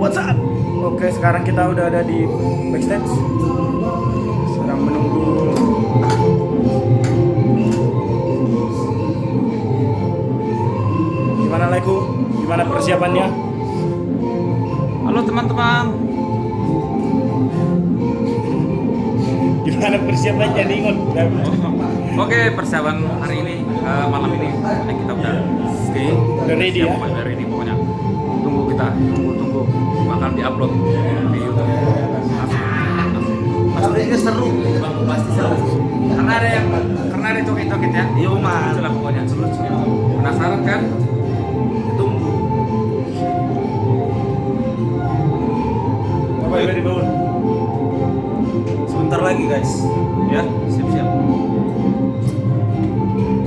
What's up? Oke, sekarang kita udah ada di backstage. Sedang menunggu. Gimana Leku? Gimana persiapannya? Halo teman-teman. Gimana persiapannya nih, Ngon? Oke, persiapan hari ini malam ini kita udah stay. Udah ready ya? Udah ready pokoknya. Tunggu bakal diupload di YouTube. Pastinya seru, pasti seru. Karena ada toket-toket ya. Iya, Mas. Itulah pokoknya seru. Penasaran kan? Tunggu. Apa yang dibangun? Sebentar lagi, guys. Ya, siap-siap.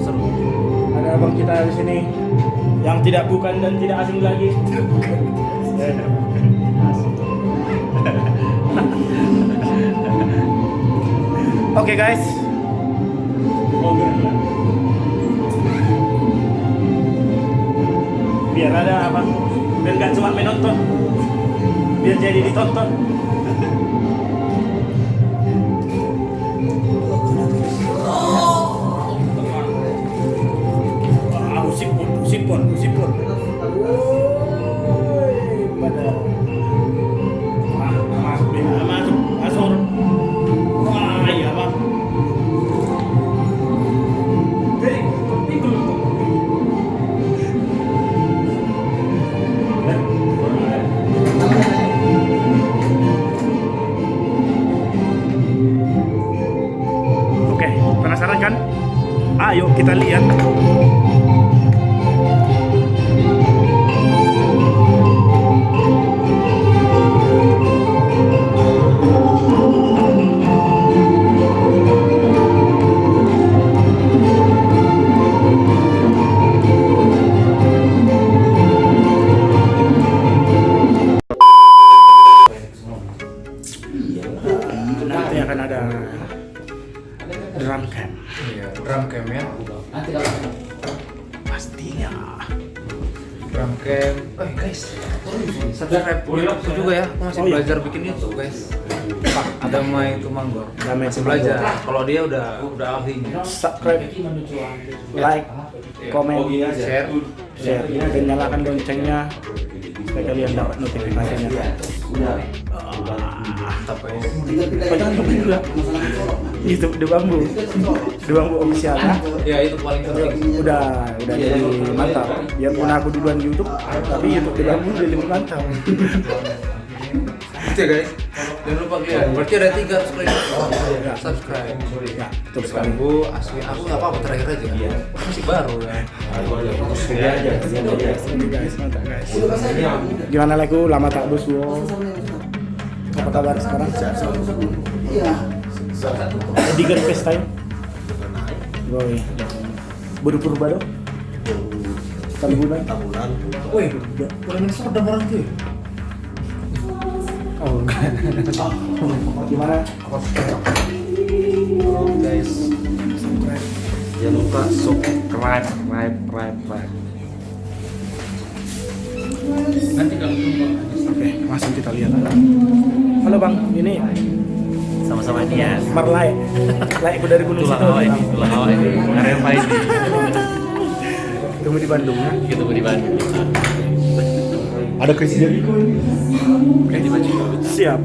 Seru. Ada abang kita di sini yang tidak bukan dan tidak asing lagi. Oke guys. Biar ada apa? Biar nggak cuma menonton. Biar jadi ditonton. Usipon. Masuk. Wah, iya bang. Oke, penasaran kan? Ayo kita lihat. Nanti akan ada drum camp. Iya, drum camp ya. Pastinya. Drum camp. Guys, subscribe YouTube juga ya. Aku masih Oh, iya. belajar bikin YouTube, guys. Ada Mai Tumanggor. Damai Masih belajar. Kalau dia udah ahlinya. Subscribe, like, komen, Share. dan nyalakan loncengnya supaya kalian dapat notifikasinya. Mantap ya. Jangan lupa juga YouTube The Bambu official ya. Ya itu paling penting. Udah jadi mantap. Biarpun aku duluan di YouTube, tapi YouTube The Bambu udah lebih mantap. Gitu ya guys. Jangan lupa kalian. Berarti ada 3 subscribe. Ya, betul sekali. Bambu, Aswin. Aku nggak apa-apa terakhir aja. Masih baru ya. Guys, mantap guys. Gimana Leku? Lama tak bersuara. Apa kabar sekarang? Edigan FaceTime. Boy. Baru purba dong. Tabulan. Woi, udah minus udah orang tuh. Oh, gimana? Guys, jangan lupa subscribe. Nanti kalau Oke, langsung kita lihat. Halo Bang, ini Sama-sama ini ya. Marlai. Laiku dari Gunung Tulang Situ. hawa ini. Arema ini. Ketemu di Bandung ya. Gitu di Bandung. Ada Chris Jericho. Oke, di baju. Siap.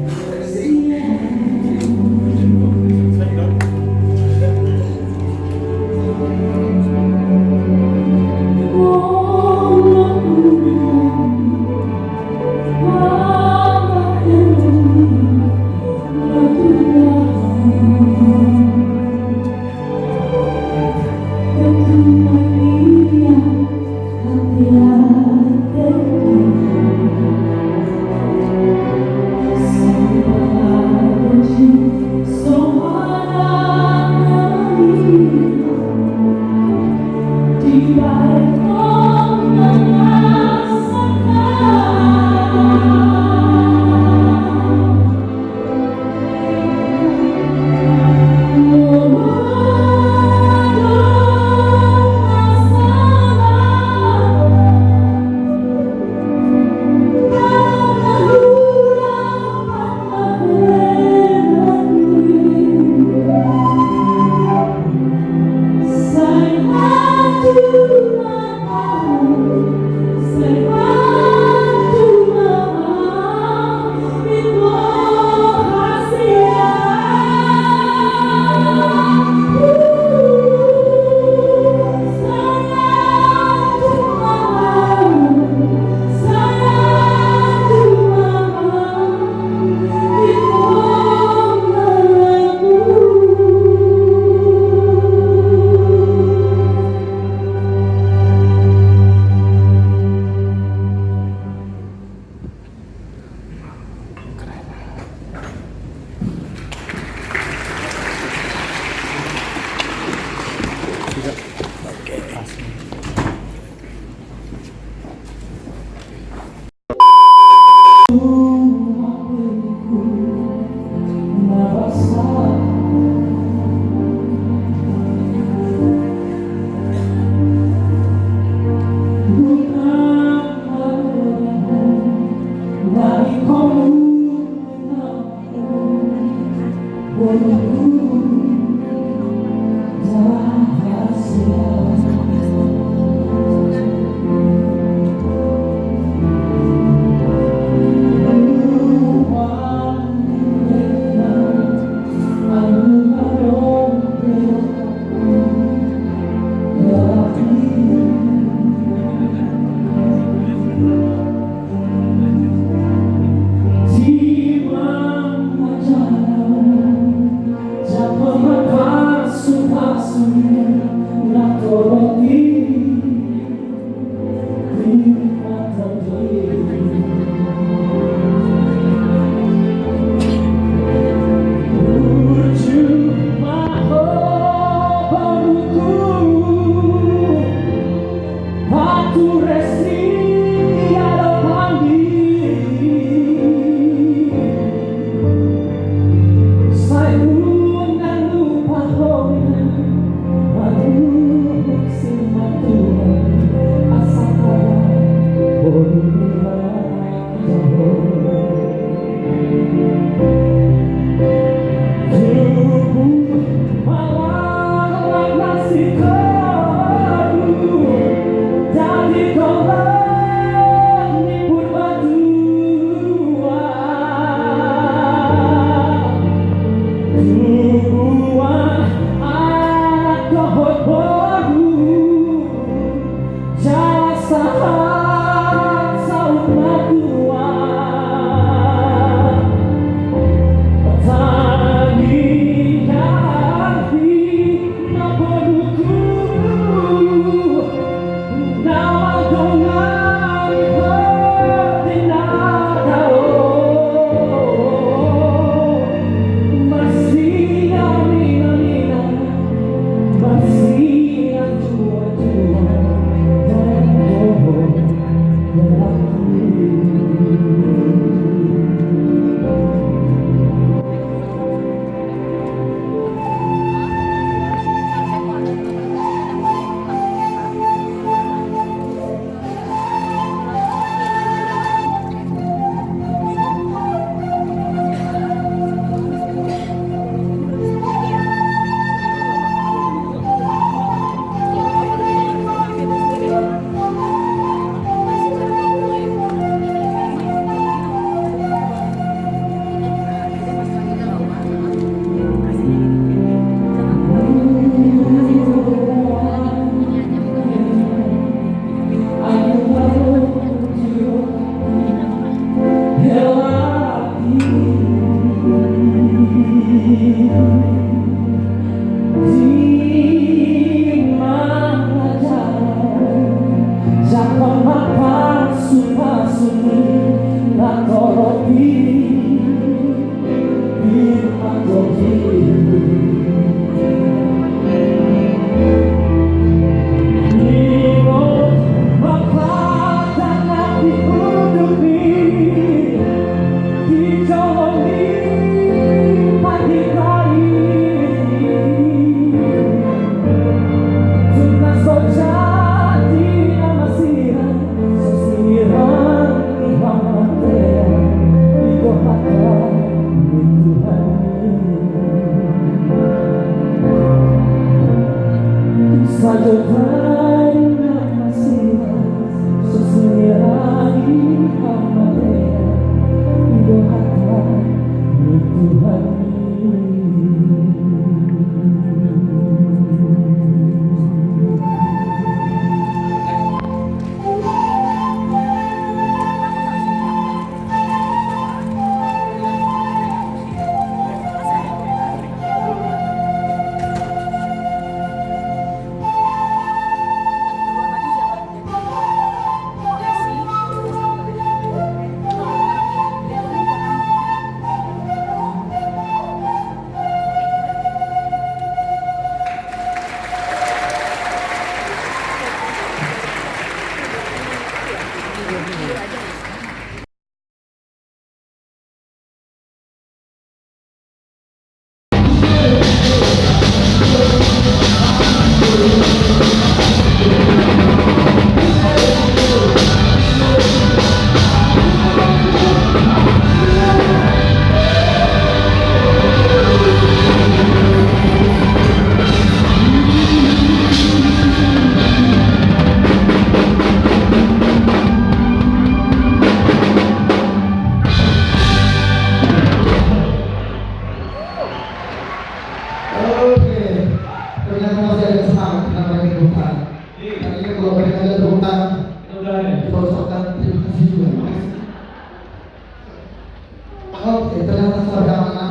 Oke, ternyata setelah keamanan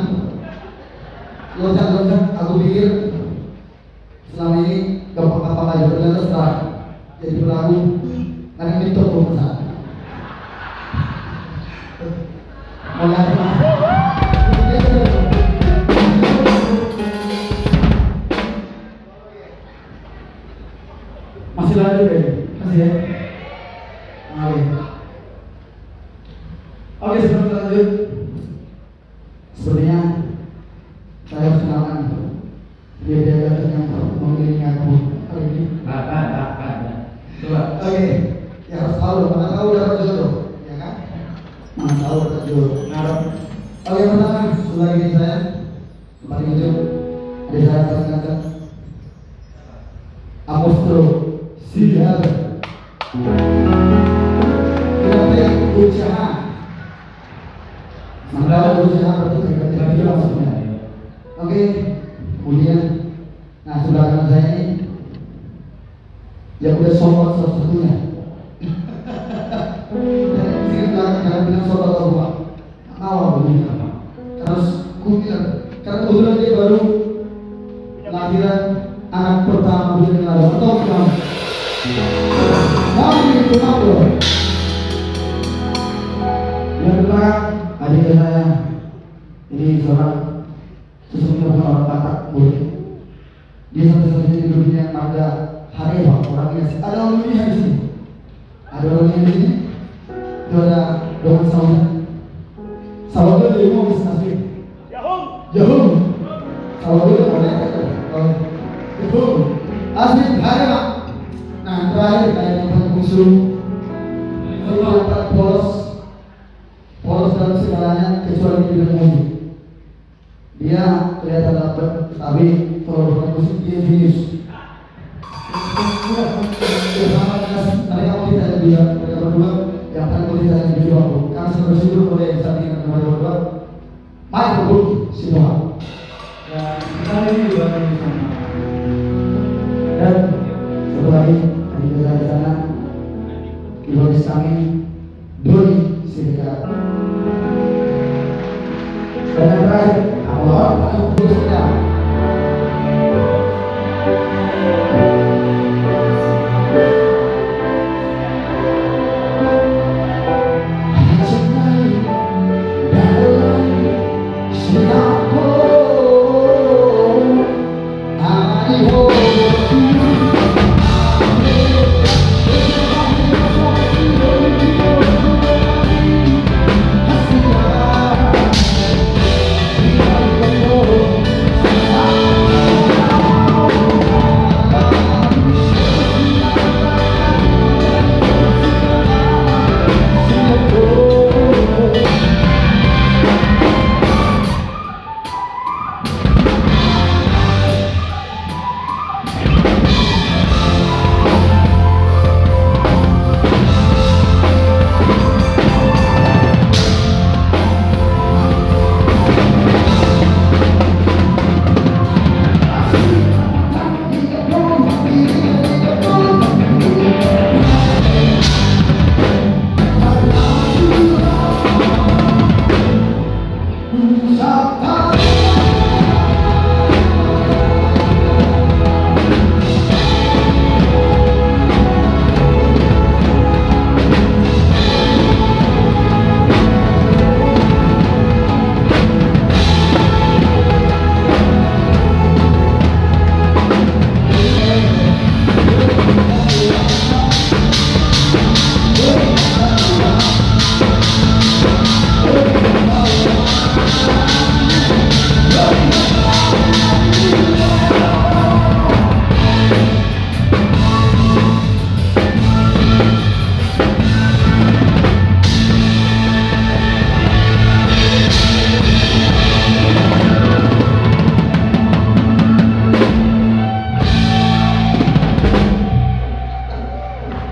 loncat-loncat, aku pikir selama ini gampang apa aja, ternyata setelah jadi pelaku karena itu perusahaan. Mulai masih lanjut ya, masih ya. Oke, sebelum kita lanjut, sepertinya saya harus kenalkan dia yang mengiringi aku hari ini. Coba, oke, ya harus tahu, mana tahu dapat jodoh, ya kan? Mana tahu dapat jodoh. Oke, pertama, sebelah ini saya, paling ujung, ada saya perkenalkan Apostol Sial. Kita usaha, maka usaha berarti kita langsungnya. Oke, kemudian, nah sebelah kanan saya ini yang udah sombong satu-satunya. Jangan bilang sombong atau apa. Awal begini. Terus kubilang, karena kebetulan dia baru lahiran anak pertama dia dengan ada atau kamu. Kami itu apa? Yang kedua, adik saya ini seorang sesungguhnya bukan orang Batak, boleh. Dia satu-satunya di dunia yang ada hari orangnya. Ada orang dunia di sini. Ada orang di sini. Itu ada orang Saudi. Saudi dari mau bisa asli. Yahum. Saudi itu boleh. Yahum. Asli hari pak. Nah terakhir kayak yang paling musuh. Itu dapat polos dalam segalanya kecuali di dalam musik. Dia kelihatan dapat, tapi kalau bukan musik dia jenius. Mereka mau ditanya dia, mereka berdua yang paling mau ditanya di aku. Karena saya bersyukur oleh saat ini mereka berdua. Mari berbuk semua. Dan kita ini juga sama. Dan satu lagi tadi kita di sana di kami Doni Siregar. Dan yang terakhir, Allah paling khususnya.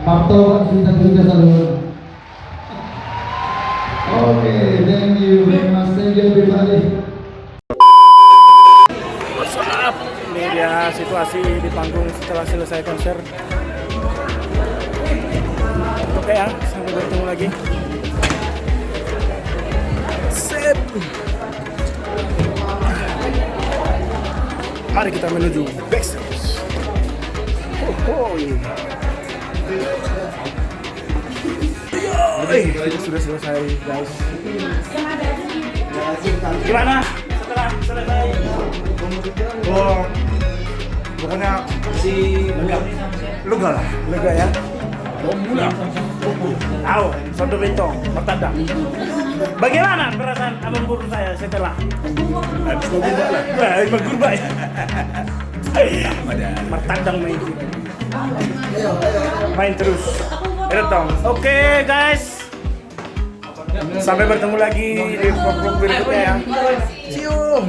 Martabat kita saluran. Oke, thank you very much, thank you everybody. Ini dia situasi di panggung setelah selesai konser. Oke ya, sampai bertemu lagi. Sip. Mari kita menuju backstage. Kita sudah selesai, guys. Gimana? Setelah selesai? Oh, pokoknya lega lah, lega ya. Tahu, soto bentong, martabak. Bagaimana perasaan abang guru saya setelah habis bergurba ya? Martabak main terus. Eretong. Oke guys, sampai bertemu lagi di vlog berikutnya ya. See you.